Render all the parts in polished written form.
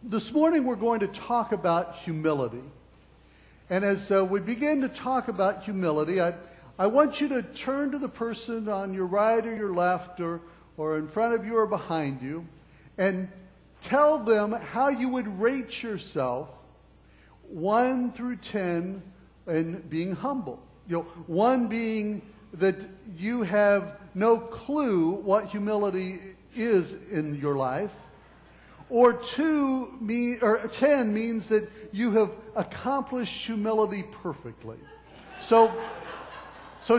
This morning we're going to talk about humility. And as we begin to talk about humility, I want you to turn to the person on your right or your left or in front of you or behind you and tell them how you would rate yourself 1 through 10 in being humble. 1 being that you have no clue what humility is in your life. Or 10 means that you have accomplished humility perfectly. So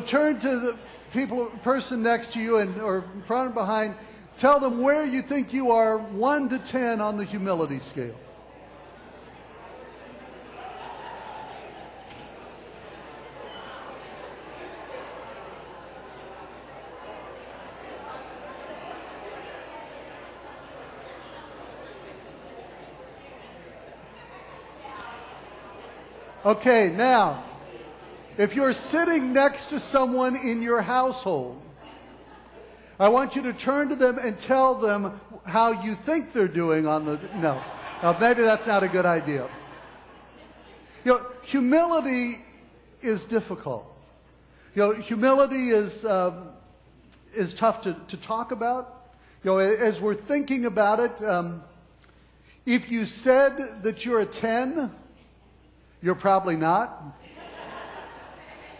turn to the person next to you or in front and behind. Tell them where you think you are 1 to 10 on the humility scale. Okay, now, if you're sitting next to someone in your household, I want you to turn to them and tell them how you think they're doing on the... No, maybe that's not a good idea. Humility is difficult. Humility is tough to talk about. As we're thinking about it, if you said that you're a 10... you're probably not.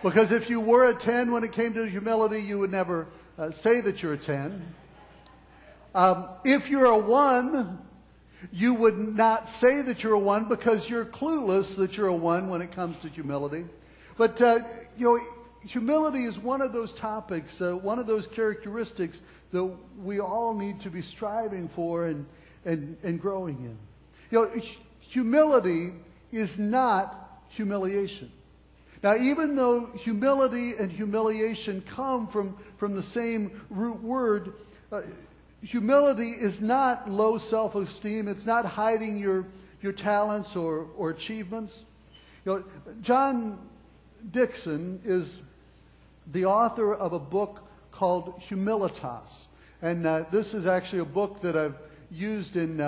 Because if you were a 10 when it came to humility, you would never say that you're a 10. If you're a 1, you would not say that you're a 1 because you're clueless that you're a 1 when it comes to humility. But, humility is one of those topics, one of those characteristics that we all need to be striving for and growing in. Humility is not humiliation. Now, even though humility and humiliation come from the same root word, humility is not low self-esteem. It's not hiding your talents or achievements. John Dickson is the author of a book called Humilitas. And this is actually a book that I've used in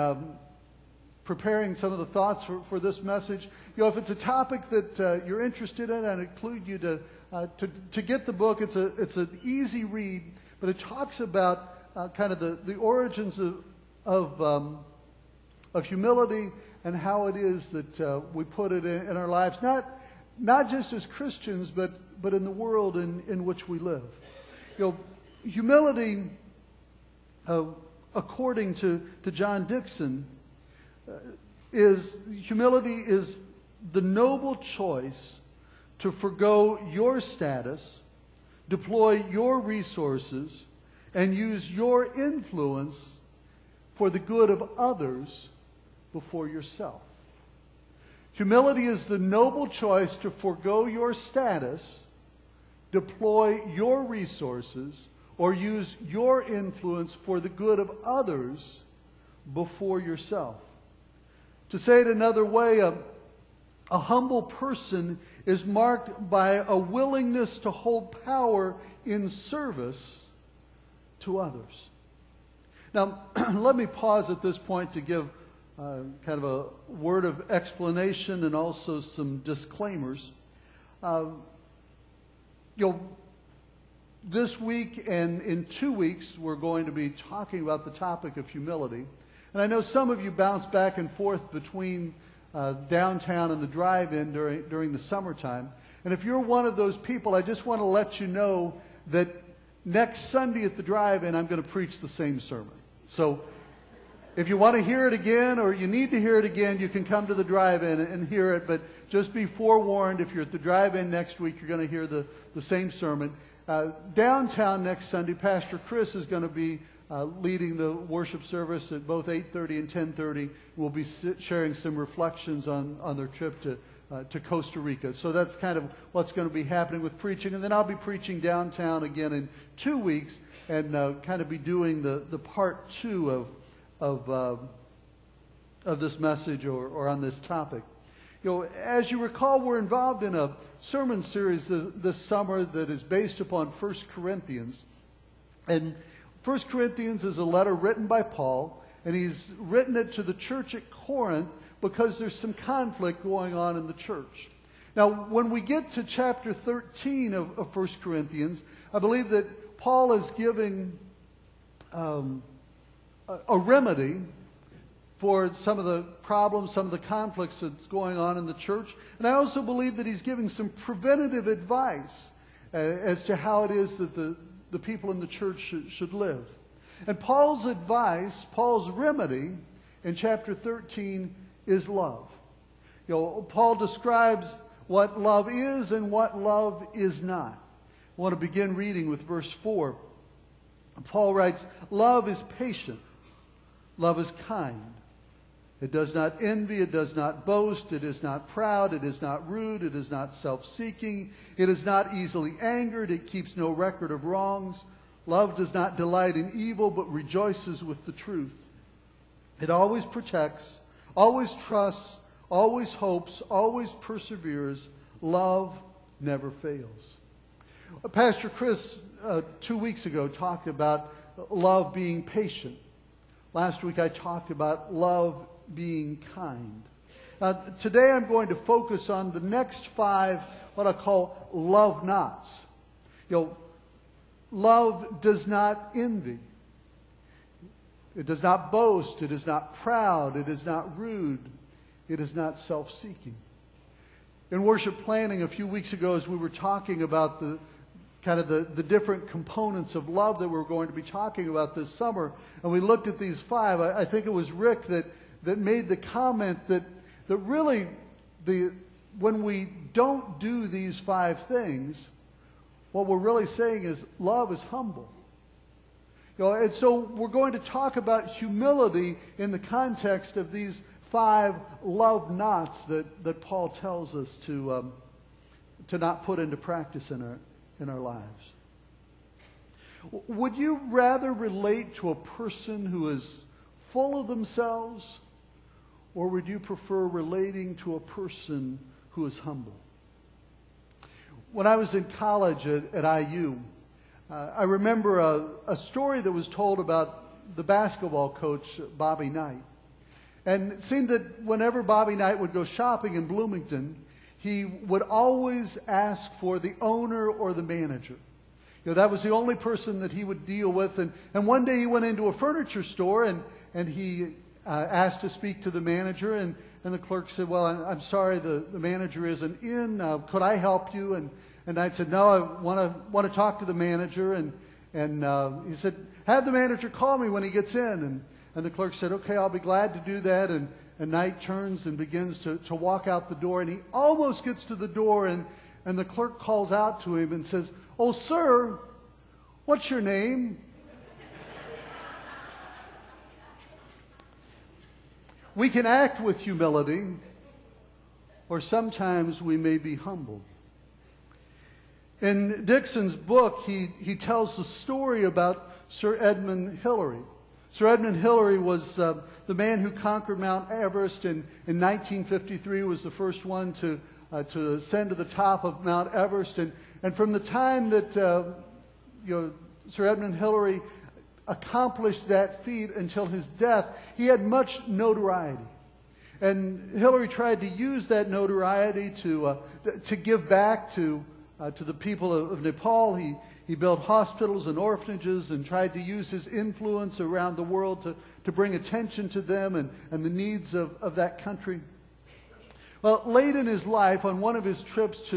preparing some of the thoughts for this message. If it's a topic that you're interested in, I'd include you to get the book. It's an easy read, but it talks about kind of the origins of humility and how it is that we put it in our lives, not just as Christians, but in the world in which we live. Humility, according to John Dickson, humility is the noble choice to forgo your status, deploy your resources, and use your influence for the good of others before yourself. Humility is the noble choice to forgo your status, deploy your resources, or use your influence for the good of others before yourself. To say it another way, a humble person is marked by a willingness to hold power in service to others. Now, let me pause at this point to give kind of a word of explanation and also some disclaimers. This week and in 2 weeks, we're going to be talking about the topic of humility. And I know some of you bounce back and forth between downtown and the drive-in during the summertime. And if you're one of those people, I just want to let you know that next Sunday at the drive-in, I'm going to preach the same sermon. So if you want to hear it again or you need to hear it again, you can come to the drive-in and hear it. But just be forewarned, if you're at the drive-in next week, you're going to hear the same sermon. Downtown next Sunday, Pastor Chris is going to be leading the worship service at both 8:30 and 10:30. We'll be sharing some reflections on their trip to Costa Rica. So that's kind of what's going to be happening with preaching. And then I'll be preaching downtown again in 2 weeks and kind of be doing the part 2 of this message or on this topic. As you recall, we're involved in a sermon series this summer that is based upon 1 Corinthians. And 1 Corinthians is a letter written by Paul, and he's written it to the church at Corinth because there's some conflict going on in the church. Now, when we get to chapter 13 of 1 Corinthians, I believe that Paul is giving a remedy for some of the problems, some of the conflicts that's going on in the church. And I also believe that he's giving some preventative advice as to how it is that the people in the church should live. And Paul's advice, Paul's remedy in chapter 13 is love. You know, Paul describes what love is and what love is not. I want to begin reading with verse 4. Paul writes, "Love is patient. Love is kind. It does not envy. It does not boast. It is not proud. It is not rude. It is not self-seeking. It is not easily angered. It keeps no record of wrongs. Love does not delight in evil, but rejoices with the truth. It always protects, always trusts, always hopes, always perseveres. Love never fails." Pastor Chris, 2 weeks ago, talked about love being patient. Last week I talked about love being kind. Today I'm going to focus on the next 5, what I call love nots. You know, love does not envy. It does not boast. It is not proud. It is not rude. It is not self-seeking. In worship planning a few weeks ago, as we were talking about the different components of love that we're going to be talking about this summer, and we looked at these 5, I think it was Rick that made the comment that really when we don't do these 5 things, what we're really saying is love is humble. You know, and so we're going to talk about humility in the context of these 5 love knots that Paul tells us to not put into practice in our lives. Would you rather relate to a person who is full of themselves, or would you prefer relating to a person who is humble? When I was in college at IU, I remember a story that was told about the basketball coach, Bobby Knight. And it seemed that whenever Bobby Knight would go shopping in Bloomington, he would always ask for the owner or the manager. You know, that was the only person that he would deal with. And one day he went into a furniture store and he asked to speak to the manager. And the clerk said, "Well, I'm sorry, the manager isn't in. Could I help you?" And Knight said, "No, I want to talk to the manager." And he said, "Have the manager call me when he gets in." And the clerk said, "Okay, I'll be glad to do that." And Knight turns and begins to walk out the door. And he almost gets to the door, and the clerk calls out to him and says, "Oh, sir, what's your name?" We can act with humility, or sometimes we may be humbled. In Dixon's book, he tells the story about Sir Edmund Hillary. Sir Edmund Hillary was the man who conquered Mount Everest, and in 1953 was the first one to ascend to the top of Mount Everest. And from the time that Sir Edmund Hillary accomplished that feat until his death, he had much notoriety. And Hillary tried to use that notoriety to give back to the people of Nepal. He built hospitals and orphanages and tried to use his influence around the world to bring attention to them and the needs of that country. Well, late in his life, on one of his trips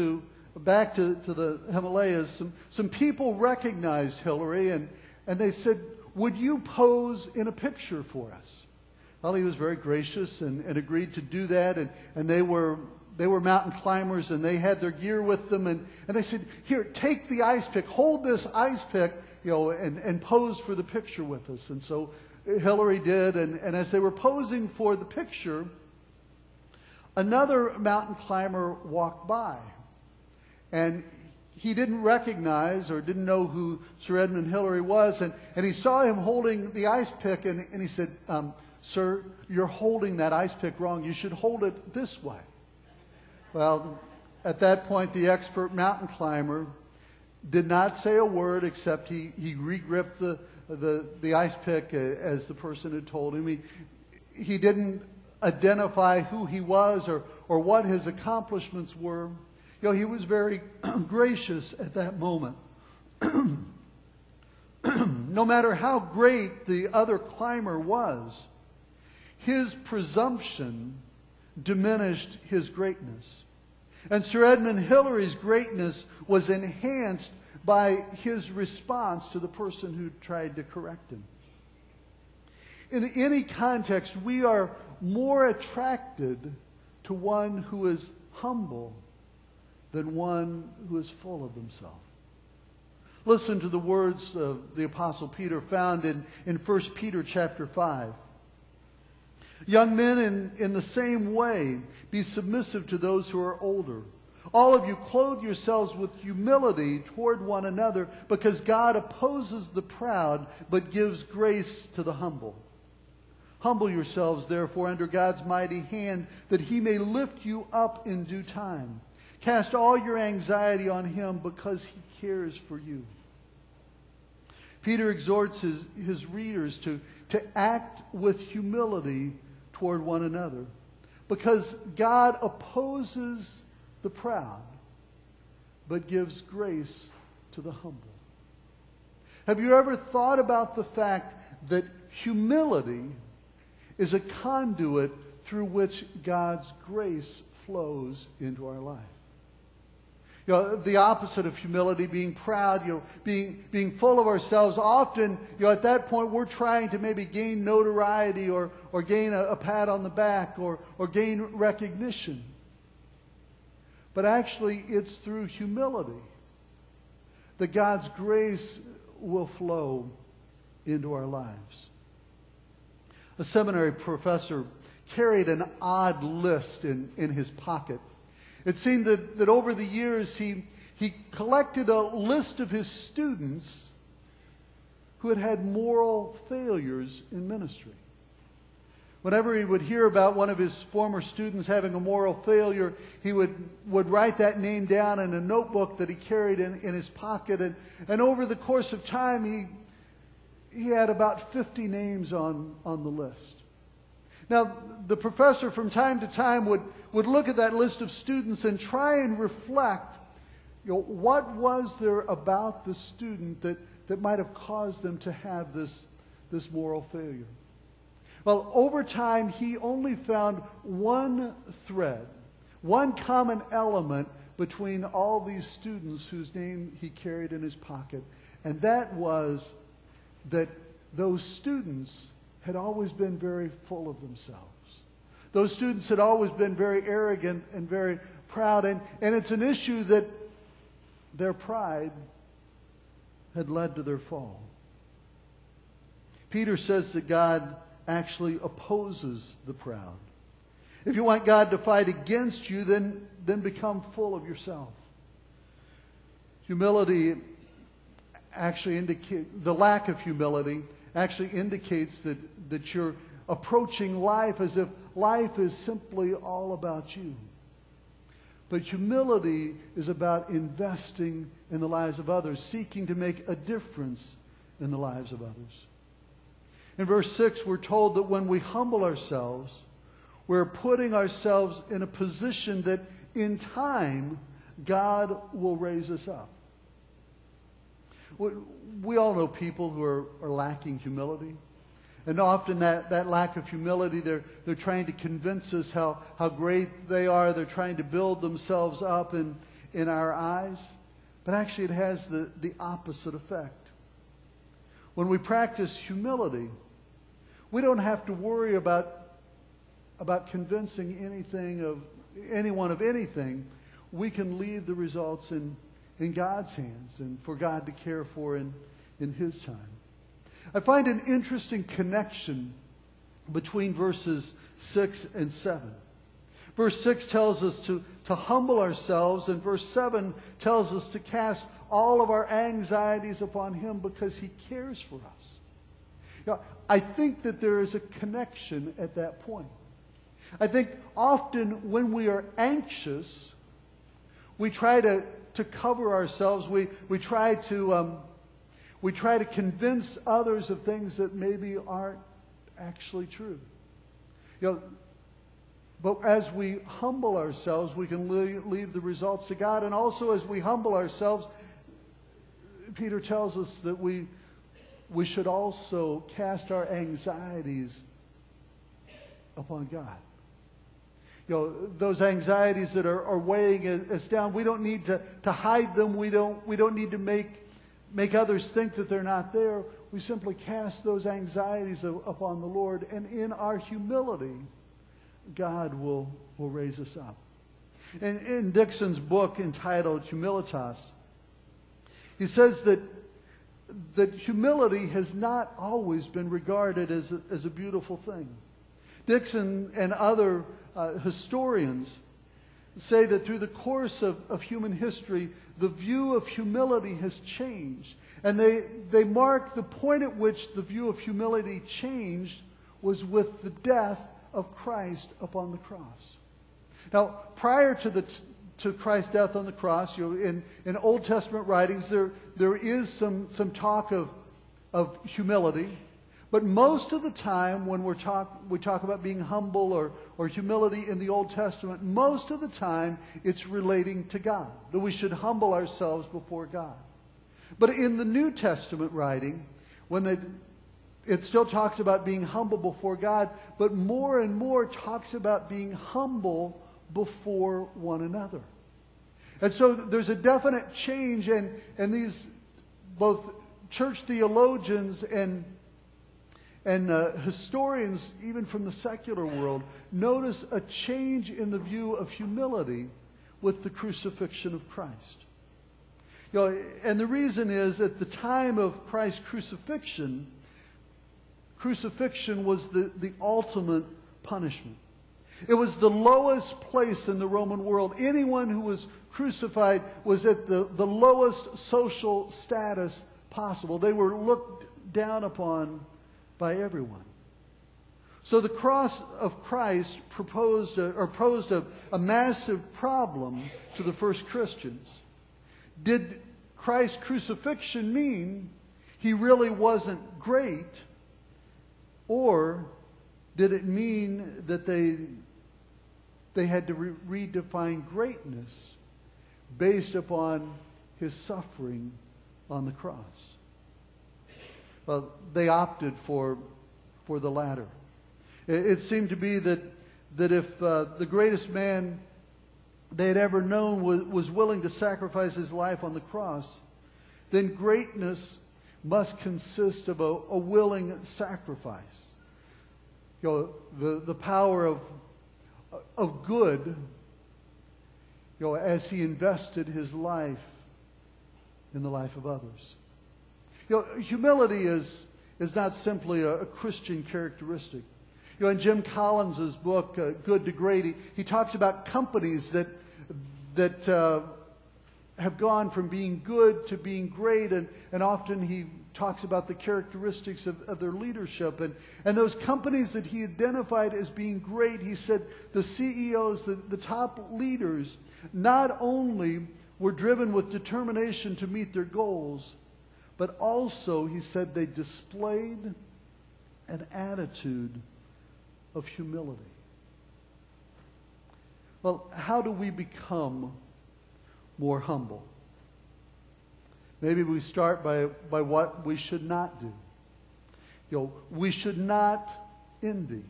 back to the Himalayas, some people recognized Hillary and they said, "Would you pose in a picture for us?" Well, he was very gracious and agreed to do that, and they were mountain climbers, and they had their gear with them, and they said, "Here, take the ice pick, hold this ice pick, and pose for the picture with us." And so Hillary did, and as they were posing for the picture, another mountain climber walked by, and he didn't recognize or didn't know who Sir Edmund Hillary was, and he saw him holding the ice pick, and he said, "Sir, you're holding that ice pick wrong. You should hold it this way." Well, at that point, the expert mountain climber did not say a word except he re-gripped the ice pick as the person had told him. He didn't identify who he was or what his accomplishments were. You know, he was very gracious at that moment. No matter how great the other climber was, his presumption diminished his greatness. And Sir Edmund Hillary's greatness was enhanced by his response to the person who tried to correct him. In any context, we are more attracted to one who is humble than one who is full of themselves. Listen to the words of the Apostle Peter found in 1 Peter chapter 5. Young men, in the same way, be submissive to those who are older. All of you clothe yourselves with humility toward one another, because God opposes the proud, but gives grace to the humble. Humble yourselves, therefore, under God's mighty hand, that he may lift you up in due time. Cast all your anxiety on him, because he cares for you. Peter exhorts his readers to act with humility toward one another, because God opposes the proud, but gives grace to the humble. Have you ever thought about the fact that humility is a conduit through which God's grace flows into our life? You know, the opposite of humility, being proud, being full of ourselves. Often, at that point, we're trying to maybe gain notoriety or gain a pat on the back or gain recognition. But actually, it's through humility that God's grace will flow into our lives. A seminary professor carried an odd list in his pocket. It seemed that over the years he collected a list of his students who had had moral failures in ministry. Whenever he would hear about one of his former students having a moral failure, he would write that name down in a notebook that he carried in his pocket. And over the course of time, he had about 50 names on the list. Now, the professor from time to time would look at that list of students and try and reflect, what was there about the student that might have caused them to have this moral failure? Well, over time, he only found one thread, one common element between all these students whose name he carried in his pocket, and that was that those students had always been very full of themselves. Those students had always been very arrogant and very proud, and it's an issue that their pride had led to their fall. Peter says that God actually opposes the proud. If you want God to fight against you, then become full of yourself. Humility actually the lack of humility actually indicates that you're approaching life as if life is simply all about you. But humility is about investing in the lives of others, seeking to make a difference in the lives of others. In verse 6, we're told that when we humble ourselves, we're putting ourselves in a position that in time, God will raise us up. We all know people who are lacking humility. And often that lack of humility, they're trying to convince us how great they are. They're trying to build themselves up in our eyes. But actually it has the opposite effect. When we practice humility, we don't have to worry about convincing anyone of anything. We can leave the results in God's hands and for God to care for in His time. I find an interesting connection between verses 6 and 7. Verse 6 tells us to humble ourselves, and verse 7 tells us to cast all of our anxieties upon Him because He cares for us. Now, I think that there is a connection at that point. I think often when we are anxious, we try to to cover ourselves. We try to convince others of things that maybe aren't actually true. But as we humble ourselves, we can leave the results to God. And also as we humble ourselves, Peter tells us that we should also cast our anxieties upon God. Those anxieties that are weighing us down, we don't need to hide them. We don't need to make others think that they're not there. We simply cast those anxieties upon the Lord, and in our humility, God will raise us up. And in Dixon's book entitled Humilitas, he says that humility has not always been regarded as a beautiful thing. Dixon and other historians say that through the course of human history, the view of humility has changed. And they mark the point at which the view of humility changed was with the death of Christ upon the cross. Now, prior to Christ's death on the cross, in Old Testament writings, there is some talk of humility. But most of the time when we talk about being humble or humility in the Old Testament, most of the time it's relating to God, that we should humble ourselves before God. But in the New Testament writing, it still talks about being humble before God, but more and more talks about being humble before one another. And so there's a definite change, and these both church theologians and historians, even from the secular world, notice a change in the view of humility with the crucifixion of Christ. And the reason is, at the time of Christ's crucifixion was the ultimate punishment. It was the lowest place in the Roman world. Anyone who was crucified was at the lowest social status possible. They were looked down upon by everyone. So the cross of Christ posed a massive problem to the first Christians. Did Christ's crucifixion mean he really wasn't great, or did it mean that they had to redefine greatness based upon his suffering on the cross? Well, they opted for the latter. It seemed to be that if the greatest man they had ever known was willing to sacrifice his life on the cross, then greatness must consist of a willing sacrifice. The power of good, as he invested his life in the life of others. Humility is not simply a Christian characteristic. In Jim Collins' book, Good to Great, he talks about companies that have gone from being good to being great, and often he talks about the characteristics of their leadership. And those companies that he identified as being great, he said the CEOs, the top leaders, not only were driven with determination to meet their goals, but also, he said, they displayed an attitude of humility. Well, how do we become more humble? Maybe we start by what we should not do. We should not envy.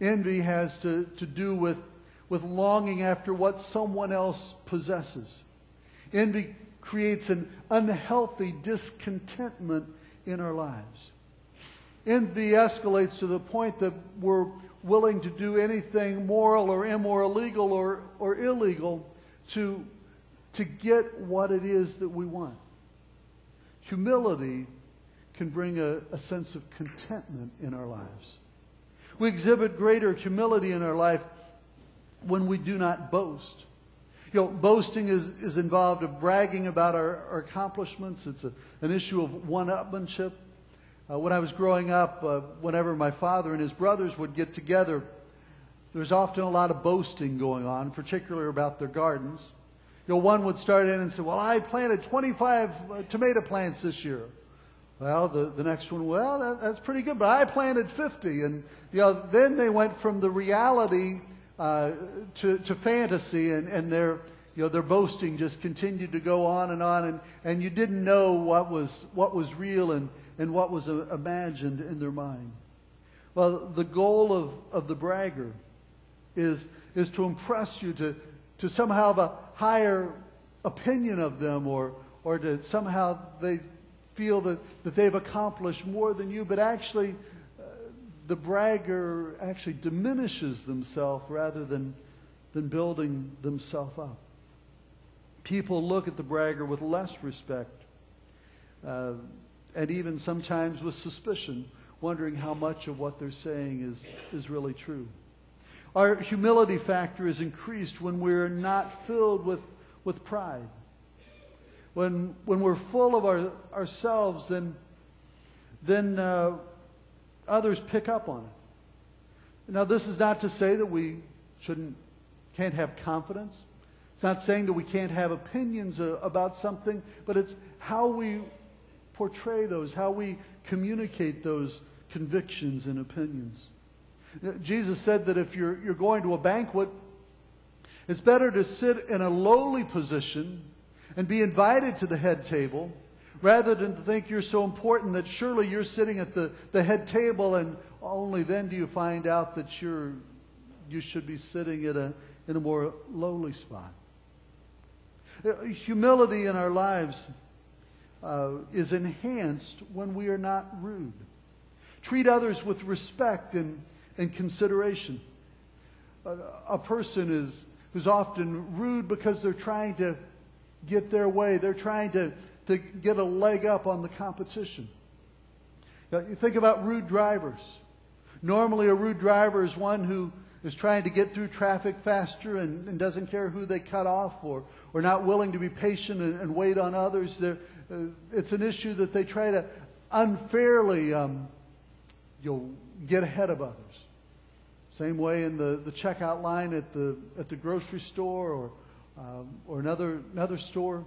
Envy has to do with longing after what someone else possesses. Envy creates an unhealthy discontentment in our lives. Envy escalates to the point that we're willing to do anything moral or immoral, legal or illegal to get what it is that we want. Humility can bring a sense of contentment in our lives. We exhibit greater humility in our life when we do not boast. Boasting is involved of bragging about our accomplishments. It's an issue of one-upmanship. When I was growing up, whenever my father and his brothers would get together, there was often a lot of boasting going on, particularly about their gardens. One would start in and say, well, I planted 25 tomato plants this year. Well, the next one, well, that's pretty good, but I planted 50. And, then they went from the reality to fantasy, and their boasting just continued to go on, and you didn't know what was real and what was imagined in their mind. Well, the goal of the bragger is to impress you, to somehow have a higher opinion of them, or to somehow they feel that they've accomplished more than you, but actually the bragger actually diminishes themselves rather than building themselves up. People look at the bragger with less respect, and even sometimes with suspicion, wondering how much of what they're saying is really true. Our humility factor is increased when we're not filled with pride. When we're full of ourselves, then others pick up on it. Now, this is not to say that we can't have confidence. It's not saying that we can't have opinions about something, but it's how we portray those, how we communicate those convictions and opinions. Jesus said that if you're going to a banquet, it's better to sit in a lowly position and be invited to the head table, rather than to think you're so important that surely you're sitting at the head table, and only then do you find out that you should be sitting in a more lowly spot. Humility in our lives is enhanced when we are not rude. Treat others with respect and consideration. A person who's often rude because they're trying to get their way. They're trying to get a leg up on the competition. You think about rude drivers. Normally a rude driver is one who is trying to get through traffic faster and doesn't care who they cut off, or not willing to be patient and wait on others. It's an issue that they try to unfairly get ahead of others. Same way in the checkout line at the grocery store or another store.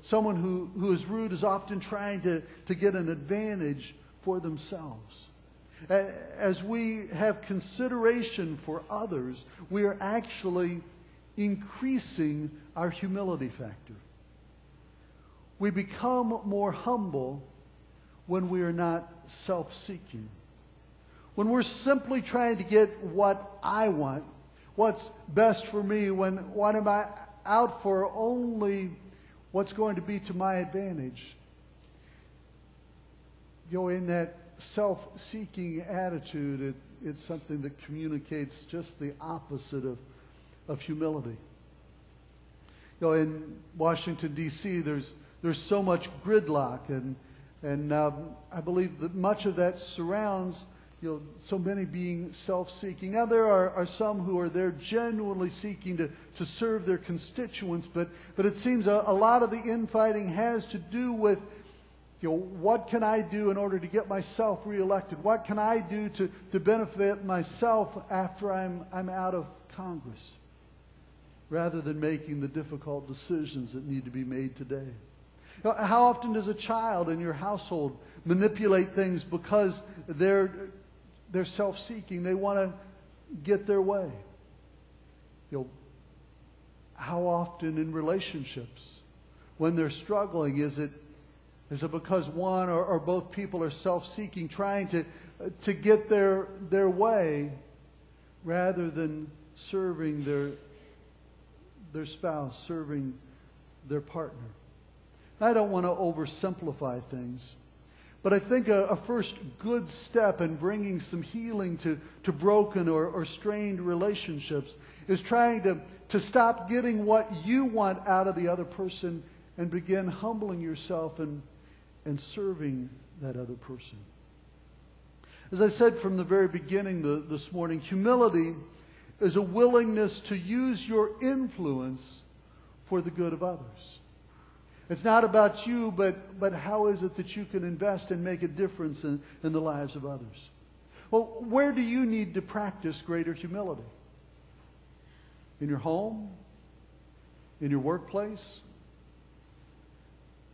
Someone who is rude is often trying to get an advantage for themselves. As we have consideration for others, we are actually increasing our humility factor. We become more humble when we are not self-seeking. When we're simply trying to get what I want, what's best for me, when am I out for only what's going to be to my advantage. In that self-seeking attitude, it's something that communicates just the opposite of humility. In Washington, D.C., there's so much gridlock, and I believe that much of that surrounds so many being self-seeking. Now, there are some who are there genuinely seeking to serve their constituents, but it seems a lot of the infighting has to do with, what can I do in order to get myself reelected? What can I do to benefit myself after I'm out of Congress? Rather than making the difficult decisions that need to be made today. How often does a child in your household manipulate things because they're self-seeking? They want to get their way. How often in relationships, when they're struggling, is it because one or both people are self-seeking, trying to get their way, rather than serving their spouse, serving their partner? I don't want to oversimplify things, but I think a first good step in bringing some healing to broken or strained relationships is trying to stop getting what you want out of the other person and begin humbling yourself and serving that other person. As I said from the very beginning this morning, humility is a willingness to use your influence for the good of others. It's not about you, but how is it that you can invest and make a difference in the lives of others? Well, where do you need to practice greater humility? In your home? in your workplace,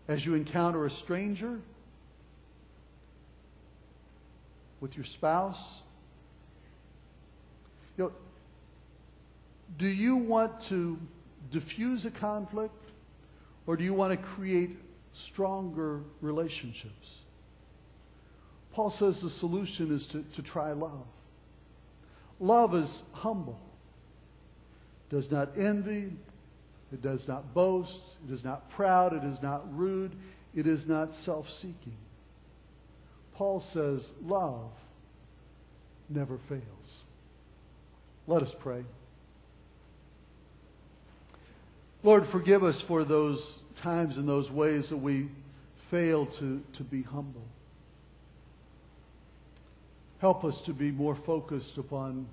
as you encounter a stranger, with your spouse. Do you want to diffuse a conflict, or do you want to create stronger relationships? Paul says the solution is to try love. Love is humble. It does not envy. It does not boast. It is not proud. It is not rude. It is not self-seeking. Paul says love never fails. Let us pray. Lord, forgive us for those times and those ways that we fail to be humble. Help us to be more focused upon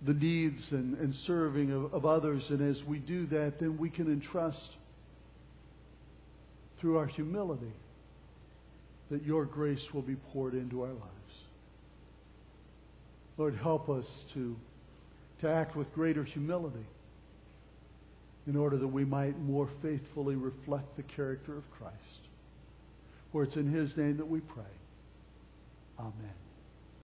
the needs and serving of others. And as we do that, then we can entrust through our humility that your grace will be poured into our lives. Lord, help us to act with greater humility in order that we might more faithfully reflect the character of Christ. For it's in his name that we pray. Amen.